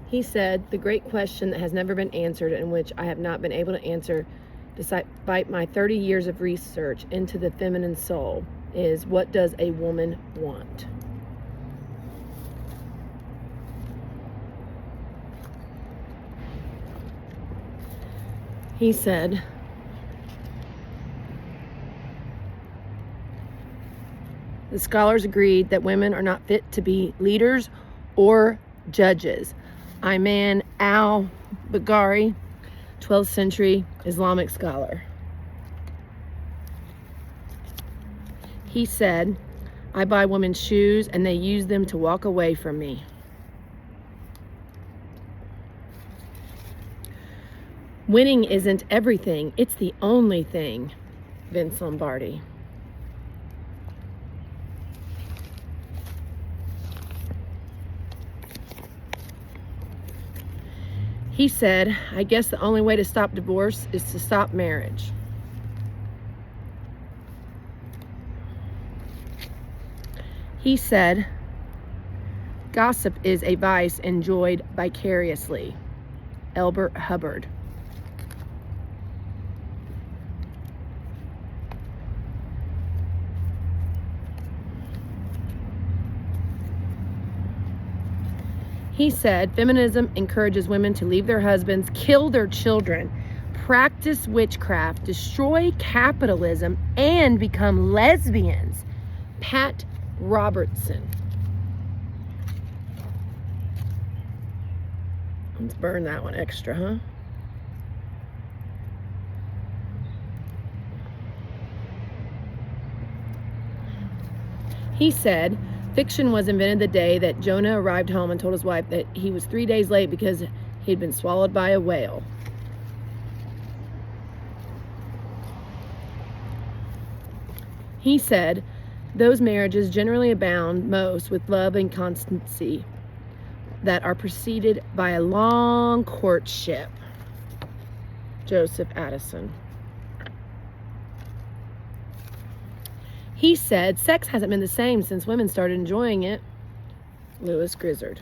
He said, the great question that has never been answered and which I have not been able to answer despite my 30 years of research into the feminine soul is, what does a woman want? He said, the scholars agreed that women are not fit to be leaders or judges. Ayman al-Baghari, 12th century Islamic scholar. He said, I buy women's shoes and they use them to walk away from me. Winning isn't everything, it's the only thing. Vince Lombardi. He said, I guess the only way to stop divorce is to stop marriage. He said, gossip is a vice enjoyed vicariously. Elbert Hubbard. He said, feminism encourages women to leave their husbands, kill their children, practice witchcraft, destroy capitalism, and become lesbians. Pat Robertson. Let's burn that one extra, huh? He said, fiction was invented the day that Jonah arrived home and told his wife that he was 3 days late because he'd been swallowed by a whale. He said, those marriages generally abound most with love and constancy that are preceded by a long courtship. Joseph Addison. He said, sex hasn't been the same since women started enjoying it. Lewis Grizzard.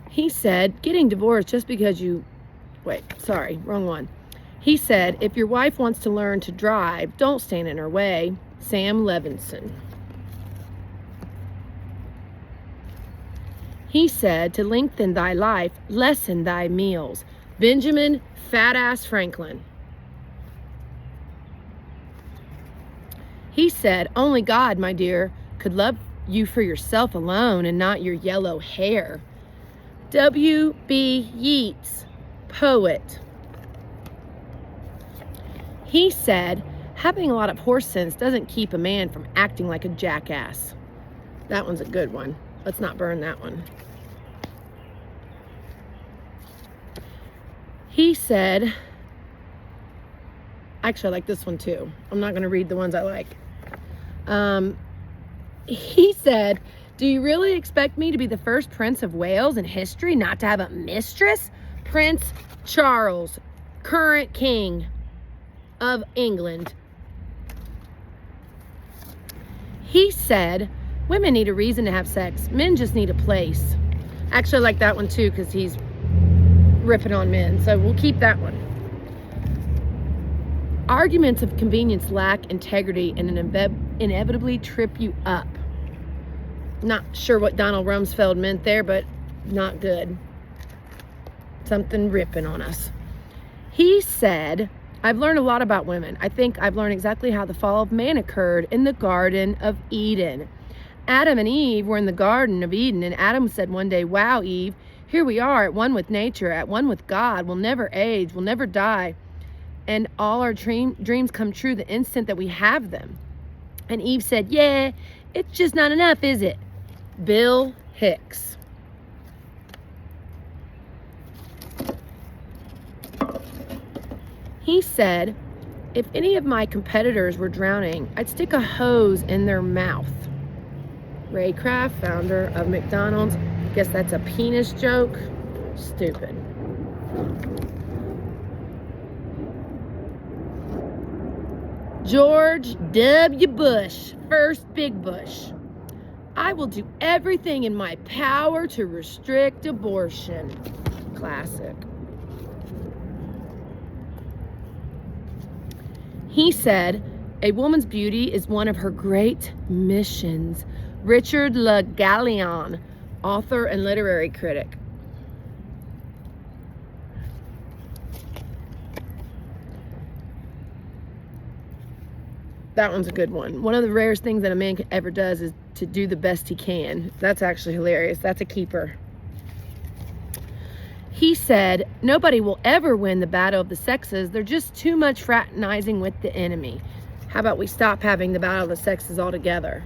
He said, getting divorced just because you... Wait, sorry, wrong one. He said, if your wife wants to learn to drive, don't stand in her way. Sam Levinson. He said, to lengthen thy life, lessen thy meals. Benjamin Fat-Ass Franklin. He said, only God, my dear, could love you for yourself alone and not your yellow hair. W.B. Yeats, poet. He said, having a lot of horse sense doesn't keep a man from acting like a jackass. That one's a good one. Let's not burn that one. He said, actually I like this one too. I'm not going to read the ones I like. He said, do you really expect me to be the first Prince of Wales in history not to have a mistress? Prince Charles, current king of England. He said, women need a reason to have sex. Men just need a place. Actually, I like that one too because he's ripping on men. So we'll keep that one. Arguments of convenience lack integrity and inevitably trip you up. Not sure what Donald Rumsfeld meant there, but not good. Something ripping on us. He said, I've learned a lot about women. I think I've learned exactly how the fall of man occurred in the Garden of Eden. Adam and Eve were in the Garden of Eden, and Adam said one day, wow, Eve, here we are at one with nature, at one with God. We'll never age, we'll never die. And all our dreams come true the instant that we have them. And Eve said, yeah, it's just not enough, is it? Bill Hicks. He said, if any of my competitors were drowning, I'd stick a hose in their mouth. Ray Kraft, founder of McDonald's. Guess that's a penis joke. Stupid. George W. Bush, first Big Bush. I will do everything in my power to restrict abortion. Classic. He said, a woman's beauty is one of her great missions. Richard Le Gallion, author and literary critic. That one's a good one. One of the rarest things that a man ever does is to do the best he can. That's actually hilarious. That's a keeper. He said, nobody will ever win the battle of the sexes. They're just too much fraternizing with the enemy. How about we stop having the battle of the sexes altogether?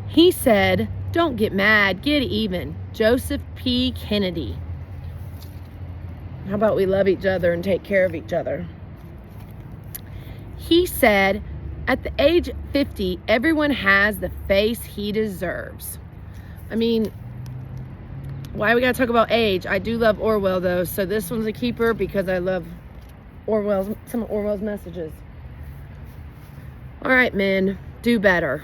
He said, don't get mad, get even. Joseph P. Kennedy. How about we love each other and take care of each other? He said, at the age of 50, everyone has the face he deserves. I mean, why we gotta talk about age? I do love Orwell though, so this one's a keeper because I love some of Orwell's messages. All right, men, do better.